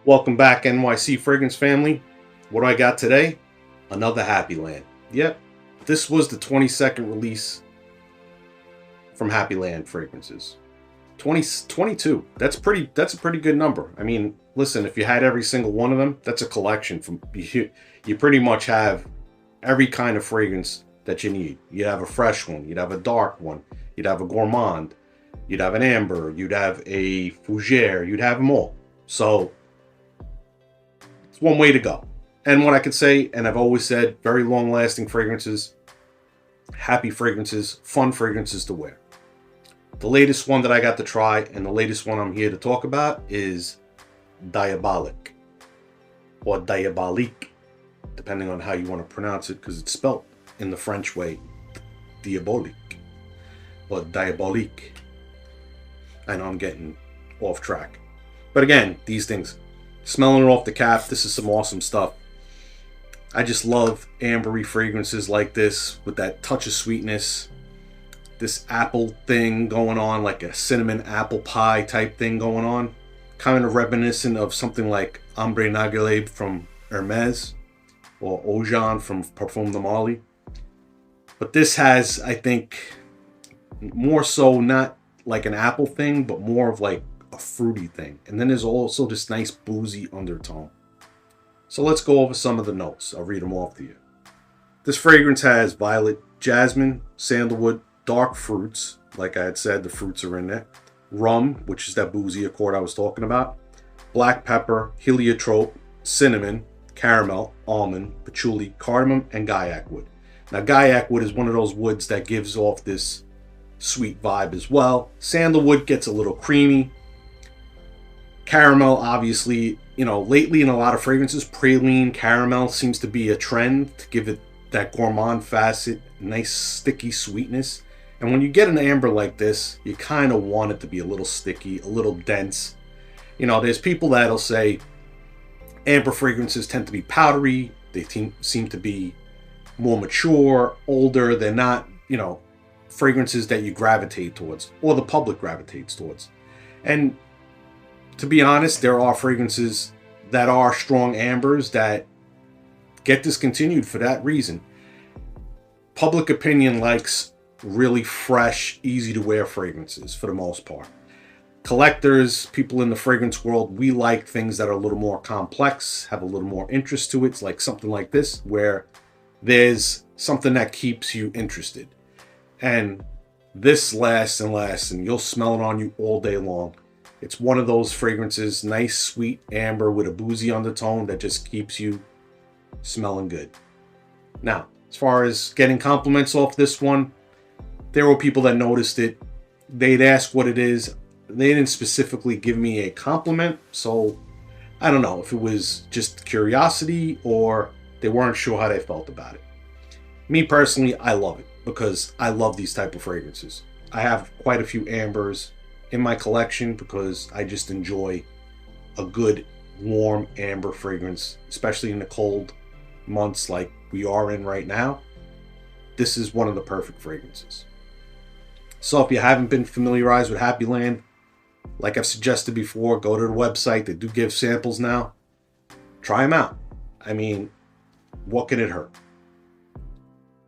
Welcome back, NYC Fragrance family. What do I got today? Another Happyland. Yep, this was the 22nd release from Happyland Fragrances. 22. That's a pretty good number. I mean, listen, if you had every single one of them, that's a collection. You pretty much have every kind of fragrance that you need. You'd have a fresh one, you'd have a dark one, you'd have a gourmand, you'd have an amber, you'd have a fougere, you'd have them all. So it's one way to go. And what I could say, and I've always said, very long-lasting fragrances, happy fragrances, fun fragrances to wear. The latest one that I got to try, and the latest one I'm here to talk about, is Diabolique, or Diabolique, depending on how you want to pronounce it, because it's spelled in the French way, Diabolique, or Diabolique. I know I'm getting off track. But again, these things, smelling it off the cap, this is some awesome stuff. I just love ambery fragrances like this with that touch of sweetness. This apple thing going on, like a cinnamon apple pie type thing going on. Kind of reminiscent of something like Ambre Nagale from Hermes or Ojan from Parfum de Marly. But this has, I think, more so not like an apple thing, but more of like a fruity thing. And then there's also this nice boozy undertone. So let's go over some of the notes. I'll read them off to you. This fragrance has violet, jasmine, sandalwood, dark fruits. Like I had said, the fruits are in there. Rum, which is that boozy accord I was talking about. Black pepper, heliotrope, cinnamon, caramel, almond, patchouli, cardamom, and gaiac wood. Now gaiac wood is one of those woods that gives off this sweet vibe as well. Sandalwood gets a little creamy. Caramel, obviously, you know, lately in a lot of fragrances, praline caramel seems to be a trend to give it that gourmand facet, nice sticky sweetness. And when you get an amber like this, you kind of want it to be a little sticky, a little dense. You know, there's people that'll say amber fragrances tend to be powdery. They seem to be more mature, older. They're not, you know, fragrances that you gravitate towards or the public gravitates towards. And to be honest, there are fragrances that are strong ambers that get discontinued for that reason. Public opinion likes really fresh, easy to wear fragrances for the most part. Collectors, people in the fragrance world, we like things that are a little more complex, have a little more interest to it. It's like something like this, where there's something that keeps you interested. And this lasts and lasts, and you'll smell it on you all day long. It's one of those fragrances, nice, sweet amber with a boozy undertone that just keeps you smelling good. Now, as far as getting compliments off this one, there were people that noticed it. They'd ask what it is. They didn't specifically give me a compliment, so I don't know if it was just curiosity or they weren't sure how they felt about it. Me personally, I love it because I love these type of fragrances. I have quite a few ambers in my collection because I just enjoy a good warm amber fragrance, especially in the cold months like we are in right now. This is one of the perfect fragrances. So if you haven't been familiarized with Happyland, like I've suggested before, go to the website. They do give samples now. Try them out. I mean, what can it hurt?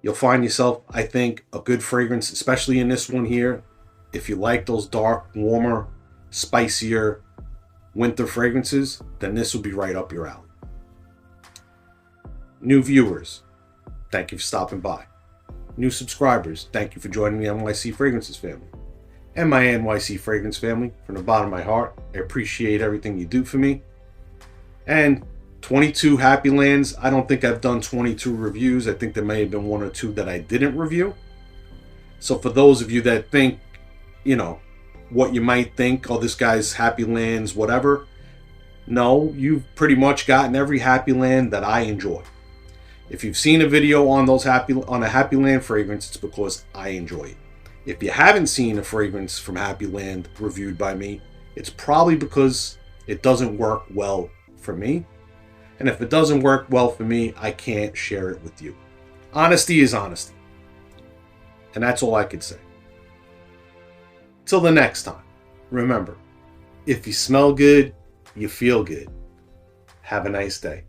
You'll find yourself, I think, a good fragrance, especially in this one here. If you like those dark, warmer, spicier winter fragrances, then this will be right up your alley. New viewers, thank you for stopping by. New subscribers, thank you for joining the NYC Fragrances family. And my NYC Fragrance family, from the bottom of my heart, I appreciate everything you do for me. And 22 Happylands, I don't think I've done 22 reviews. I think there may have been one or two that I didn't review. So for those of you that think, you know, what you might think, oh, this guy's Happylands, whatever. No, you've pretty much gotten every Happyland that I enjoy. If you've seen a video on a Happyland fragrance, it's because I enjoy it. If you haven't seen a fragrance from Happyland reviewed by me, it's probably because it doesn't work well for me. And if it doesn't work well for me, I can't share it with you. Honesty is honesty. And that's all I could say. Till the next time, remember, if you smell good, you feel good. Have a nice day.